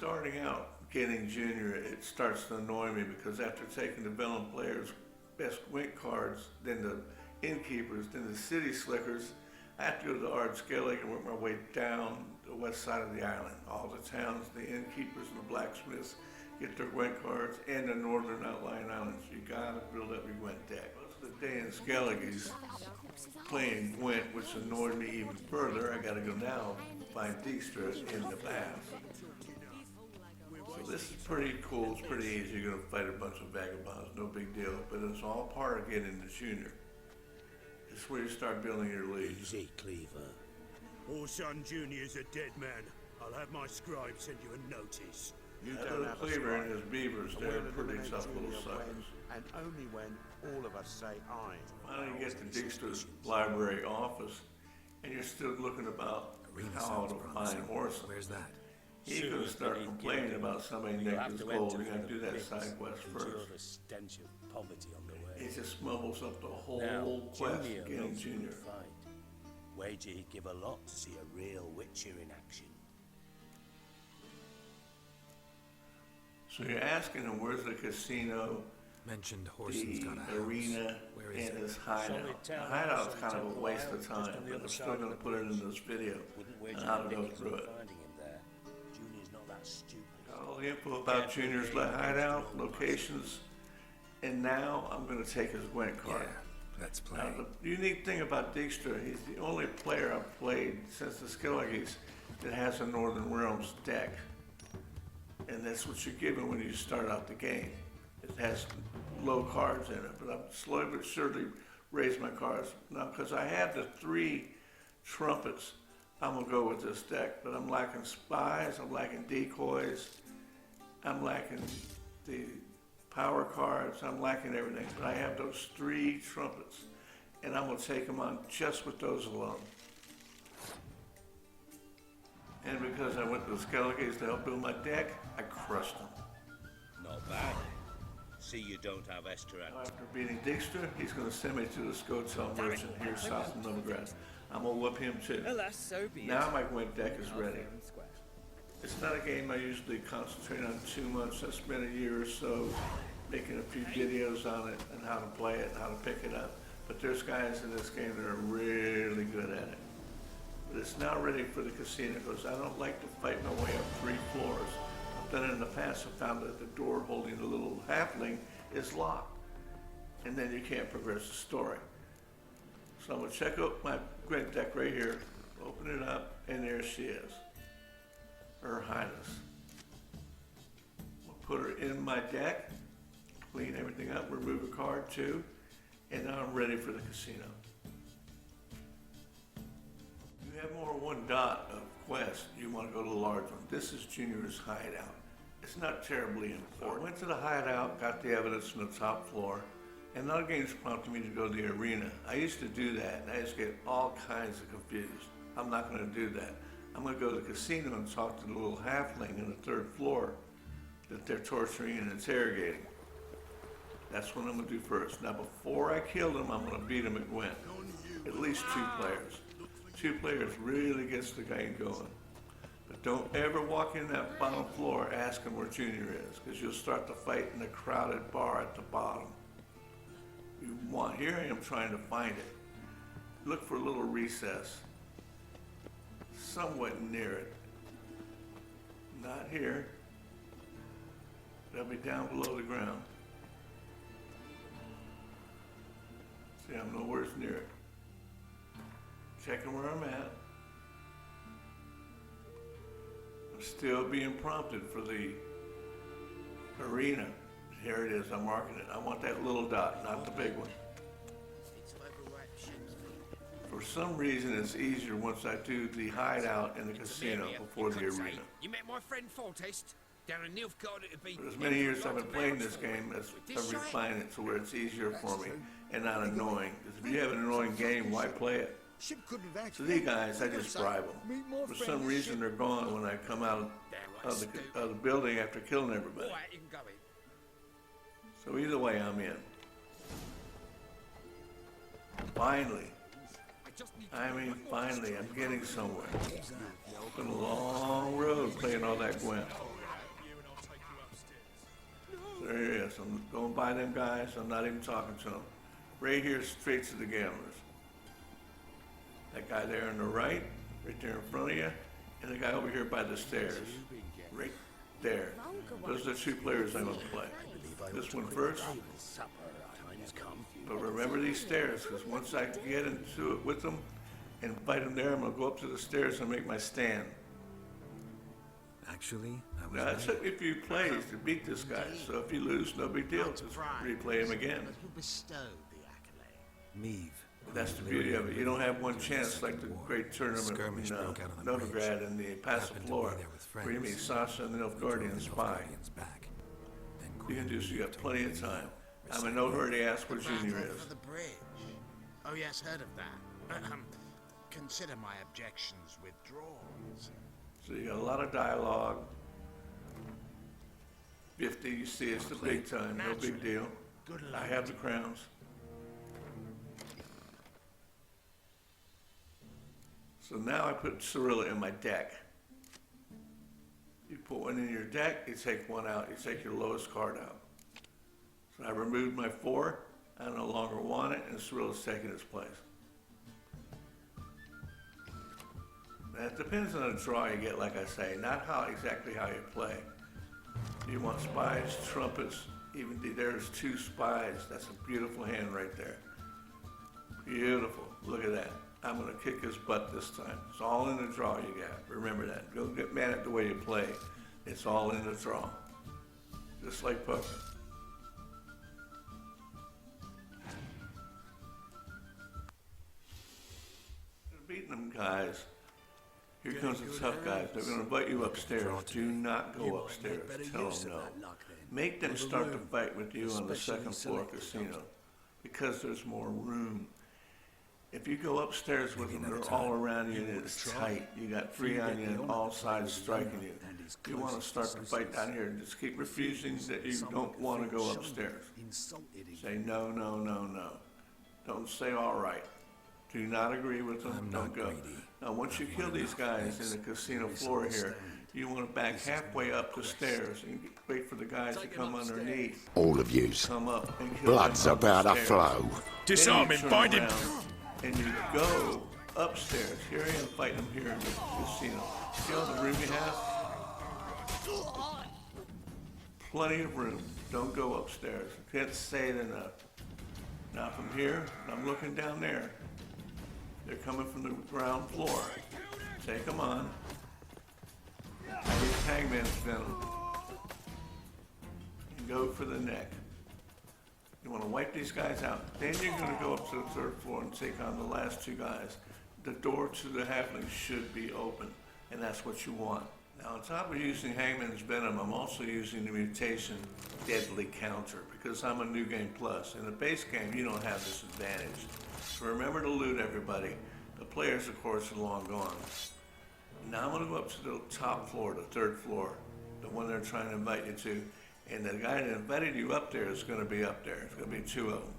starting out getting junior, it starts to annoy me because after taking the villain players' best Gwent cards, then the innkeepers, then the city slickers, I have to go to the Ard Skellig and work my way down the west side of the island. All the towns, the innkeepers and the blacksmiths get their Gwent cards, and the northern outlying islands. You gotta build up your Gwent deck. Most of the day in Skellig playing Gwent, which annoyed me even further. I gotta go now find Dijkstra in the bath. So this is pretty cool, it's pretty easy. You're gonna fight a bunch of vagabonds, no big deal. But it's all part of getting the junior. It's where you start building your league. Easy, Cleaver. Orson Jr.'s a dead man. I'll have my scribe send you a notice. You That don't little have a Cleaver and scribe. his beavers, And they're we'll pretty eliminate tough little Junior when, suckers. and only when all of us say aye. Finally get to Dijkstra's library office, and you're still looking about how to find horses. Where's that? He's gonna start complaining about somebody You'll nicked have his to gold. enter You gotta for do the that pits side quest and endure first. the stench of poverty on the way. He just mumbles up the whole Now, quest Junior getting knows you junior. can find. Wager he'd give a lot to see a real Witcher in action. So you're asking him where's the casino, Mentioned Horson's the got a house. arena, Where is and it? his hideout. Solid The town hideout's house kind on of a Temple waste Island, of just time, on the but other I'm side still of gonna the put it in bridge. this video Wouldn't on wager how to a go nickel through on it. finding him there. Junior's not that stupid. Got all the info about Junior's hideout, locations, and now I'm gonna take his Gwent Yeah, card. let's play. Now, the unique thing about Dijkstra, he's the only player I've played since the Skelliges that has a Northern Realms deck. And that's what you're given when you start out the game. It has low cards in it, but I've slowly but surely raised my cards. Now, because I had the 3 trumpets, I'm gonna go with this deck, but I'm lacking spies, I'm lacking decoys, I'm lacking the power cards, I'm lacking everything, but I have those 3 trumpets, and I'm gonna take them on just with those alone. And because I went to the Skelliges to help build my deck, I crushed them. Not bad. See you don't have Estherad. After beating Dijkstra, he's gonna send me to the Skotel merchant here south of Novigrad. I'm gonna whip him too. Alas, so be it. Now my Gwent deck is Now ready. fair and square. It's not a game I usually concentrate on too much. I spent a year or so making a few videos on it and how to play it and how to pick it up. But there's guys in this game that are really good at it. But it's now ready for the casino because I don't like to fight my way up 3 floors. I've done it in the past and found that the door holding the little halfling is locked. And then you can't progress the story. So I'm gonna check out my Gwent deck right here, open it up, and there she is. Her Highness. I'll put her in my deck, clean everything up, remove a card too, and now I'm ready for the casino. You have more than 1 dot of quest, you want to go to the large one. This is Junior's hideout. It's not terribly important. I went to the hideout, got the evidence from the top floor, and now the game's prompted me to go to the arena. I used to do that, and I used to get all kinds of confused. I'm not going to do that. I'm going to go to the casino and talk to the little halfling on the 3rd floor that they're torturing and interrogating. That's what I'm going to do first. Now, before I kill them, I'm going to beat them at Gwent. At least 2 players. 2 players really gets the game going. But don't ever walk in that bottom floor asking where Junior is, because you'll start the fight in the crowded bar at the bottom. Here I am trying to find it. Look for a little recess, somewhat near it. Not here. They'll be down below the ground. See, I'm nowhere near it. Checking where I'm at. I'm still being prompted for the arena. Here it is, I'm marking it. I want that little dot, not the big one. For some reason, it's easier once I do the hideout in the casino before the arena. You met my friend Fortaste down in Nilfgaard. It'd be For as many years I've been playing this game, I've refined it to where it's easier for me and not annoying. Because if you have an annoying game, why play it? So these guys, I just bribe them. For some reason, they're gone when I come out of the building after killing everybody. All right, you can go in. So either way, I'm in. Finally. Finally, I'm getting somewhere. It's been a long road playing all that Gwent. There he is. I'm going by them guys. I'm not even talking to them. Right here, straight to the gamblers. That guy there on the right there in front of you, and the guy over here by the stairs. Right there. Those are the two players I'm going to play. This one first. But remember these stairs, because once I get into it with them and fight them there, I'm going to go up to the stairs and make my stand. Actually, I was Now, it took me a few plays to beat this guy, so if you lose, no big deal. Just replay him again. Who bestowed the accolade? Meave. That's the beauty of it. You don't have one chance like the great tournament Skirmish in broke out on the Novigrad bridge. and the Happened to be Passiflora, there with where you meet friends. Sasha and the We drove Nilfgaardian the spy. Nilfgaardians back. Then You can do so. You got Gwent plenty of told time. me I'm in no hurry to ask where Junior Battle is. for the bridge. Oh yes, heard of that. Consider my objections withdrawn. So you got a lot of dialogue. 50, you see, it's the big time. No big deal. Good I luck. have the crowns. So now I put Cyrilla in my deck. You put one in your deck, you take one out. You take your lowest card out. So I removed my 4. I no longer want it, and Cyrilla's taking its place. Now, it depends on the draw you get, like I say, not exactly how you play. You want spies, trumpets, even there's 2 spies. That's a beautiful hand right there. Beautiful. Look at that. I'm going to kick his butt this time. It's all in the draw you got. Remember that. Don't get mad at the way you play. It's all in the draw. Just like poker. Beating them guys. Here comes the tough guys. They're going to invite you upstairs. Do not go upstairs. Tell them no. Make them start the fight with you on the second floor casino because there's more room. If you go upstairs with them, they're all around you and it's tight. You got 3 on you and all sides striking you. You want to start the fight down here and just keep refusing that you don't want to go upstairs. Say no, no, no, no. Don't say all right. Do not agree with them. Don't go. Now, once you kill these guys in the casino floor here, you want to back halfway up the stairs and wait for the guys to come underneath. All of yous. Come up and kill Blood's them on the about to stairs. flow. Disarm Then him, you bind turn him. around And you go upstairs. Here I am fighting them here in the casino. See all the room you have? Plenty of room. Don't go upstairs. Can't say it enough. Now from here, I'm looking down there. They're coming from the ground floor. Take them on. Use Hangman's Venom. And go for the neck. You want to wipe these guys out. Then you're going to go up to the 3rd floor and take on the last 2 guys. The door to the halfling should be open, and that's what you want. Now, on top of using Hangman's Venom, I'm also using the mutation Deadly Counter because I'm a New Game Plus. In the base game, you don't have this advantage. So remember to loot everybody. The players, of course, are long gone. Now I'm going to go up to the top floor, the 3rd floor, the one they're trying to invite you to. And the guy that invited you up there is going to be up there. It's going to be 2 of them.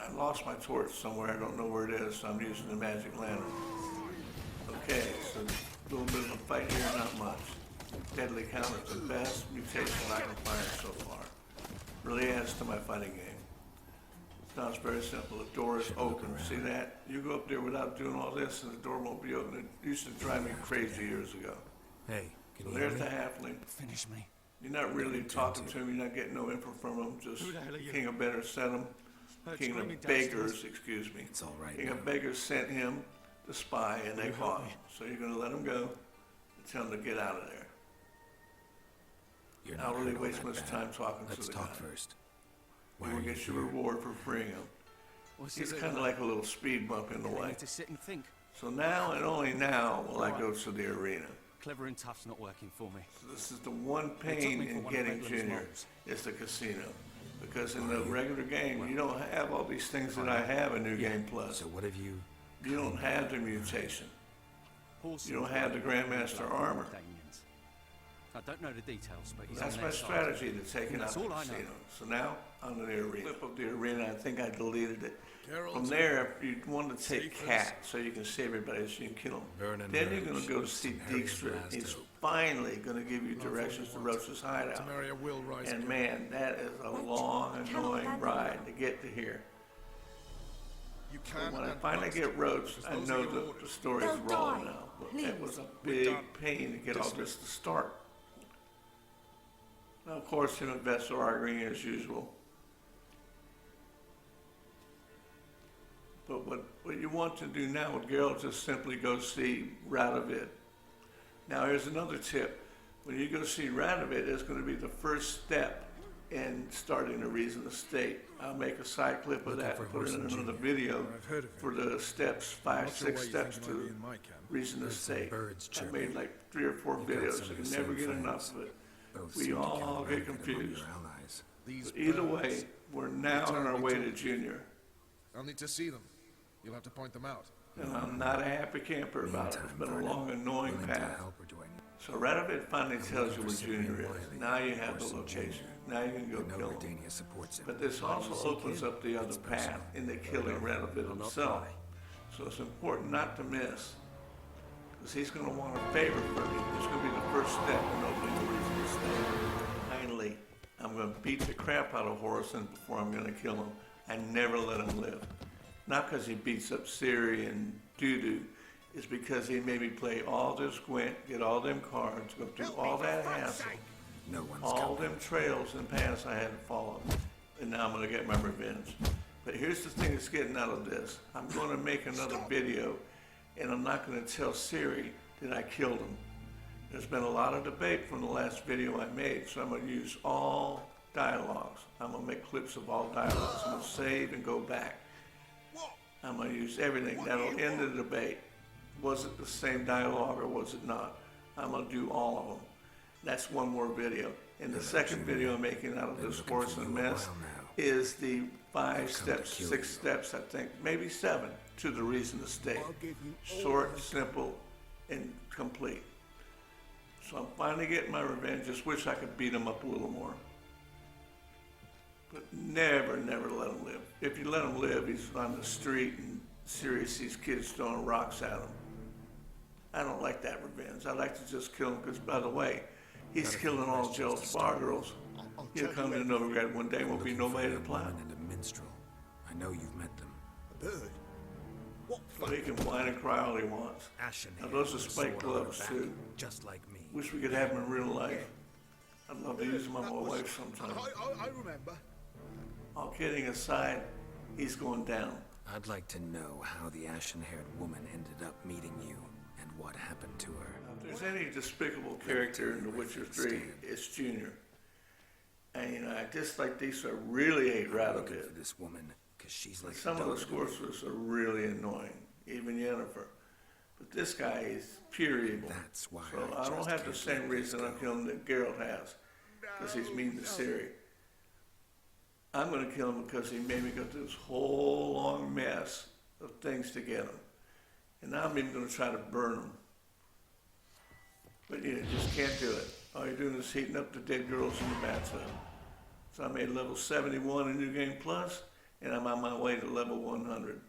I lost my torch somewhere. I don't know where it is, so I'm using the magic lantern. Okay, so a little bit of a fight here, not much. Deadly Counter is the best mutation I can find so far. Really adds to my fighting game. Now it's very simple. The door is open. See that? You go up there without doing all this and the door won't be open. It used to drive me crazy years ago. Hey, can So you hear there's me? the halfling. Finish me. You're not really talking to him. You're not getting no info from him. Just King of Beggars sent him. King of Beggars, excuse me. It's all right King now. of Beggars sent him the spy, and they caught him. So you're going to let him go and tell him to get out of there. You're I not don't really hurt all waste that much bad. time talking Let's to the talk guy. first. You Why will are you get your here? reward for freeing him. He's kind of like a little speed bump in the way. To sit and think. So now and only now will I go to the arena. Clever and tough's not working for me. So this is the one They took pain me for in one of getting Bedlam's Junior moles. is the casino. Because in the regular game, you don't have all these things that I have in New Game Plus. So what have you? You don't have the mutation. Horses You don't have the Grandmaster armor. Danians. I don't know the details, but he's That's on my their side. strategy to take it out That's the all I know. casino. So now, I'm in the arena. Flip of the arena, I think I deleted it. From there, if you want to take Cat, so you can see everybody, so you can kill him. Burn and Then you're burn. going to go see Some Harry's Dijkstra. last He's hope. finally gonna give you directions to Roach's hideout. And man, that is a long, annoying ride to get to here. You But can't. when I finally get Roach, I know that the story is They'll rolling die. now. But Please. it was a big pain to get all this to start. Now, of course, him and Vets are arguing as usual. But what you want to do now with Geralt is simply go see Radovid. Now, here's another tip. When you go see Radovid, it's going to be the first step in starting a Reason to State. I'll make a side clip of that and put it in another video for the steps, 5-6 steps to Reason to State. I made like 3 or 4 videos. You can never get enough of it. We all get confused. But either way, we're now on our way to Junior. I'll need to see them. You'll have to point them out. And I'm not a happy camper about it. It's been a long, annoying path. So Radovid finally tells you where Junior is. Now you have the location. Now you can go kill him. But this also opens up the other path into killing Radovid himself. So it's important not to miss. Because he's going to want a favor from you. It's going to be the first step in opening the Reason to Stay. Finally, I'm going to beat the crap out of Horison before I'm going to kill him. I never let him live. Not because he beats up Ciri and Dudu. It's because he made me play all this Gwent, get all them cards, go through all that hassle, all them trails and paths I had to follow. And now I'm going to get my revenge. But here's the thing that's getting out of this. I'm going to make another video, and I'm not going to tell Ciri that I killed him. There's been a lot of debate from the last video I made, so I'm going to use all dialogues. I'm going to make clips of all dialogues. I'm going to save and go back. I'm going to use everything. That'll end the debate. Was it the same dialogue or was it not? I'm going to do all of them. That's one more video. And the second video I'm making out of this horse and mess is the 5 steps, 6 steps, I think, maybe 7, to the Reason to Stay. Short, simple, and complete. So I'm finally getting my revenge. Just wish I could beat him up a little more. But never, never let him live. If you let him live, he's on the street and Ciri sees kids throwing rocks at him. I don't like that revenge. I like to just kill him because, by the way, he's killing all jealous bar girls. He'll come to Novigrad one day and won't be nobody to plot. And a minstrel. I know you've met them. A bird? What But he can whine and cry all he wants. Now those are spike gloves too. Just like me. Wish we could have them in real life. I'd love to use them on my wife sometime. I remember. All kidding aside, he's going down. I'd like to know how the ashen-haired woman ended up meeting you and what happened to her. If there's any despicable character in The Witcher 3, it's Junior. And you know, I dislike these. I really hate Looking for Radovid. this woman, because she's like Some a of the daughter to me. sorcerers are really annoying, even Yennefer. But this guy is pure evil. That's why So I I don't just have the can't same let this reason I'm go. killing that Geralt has, because he's mean to Ciri. I'm going to kill him because he made me go through this whole long mess of things to get him. And now I'm even going to try to burn him. But you just can't do it. All you're doing is heating up the dead girls in the bathtub. So I made level 71 in New Game Plus, and I'm on my way to level 100.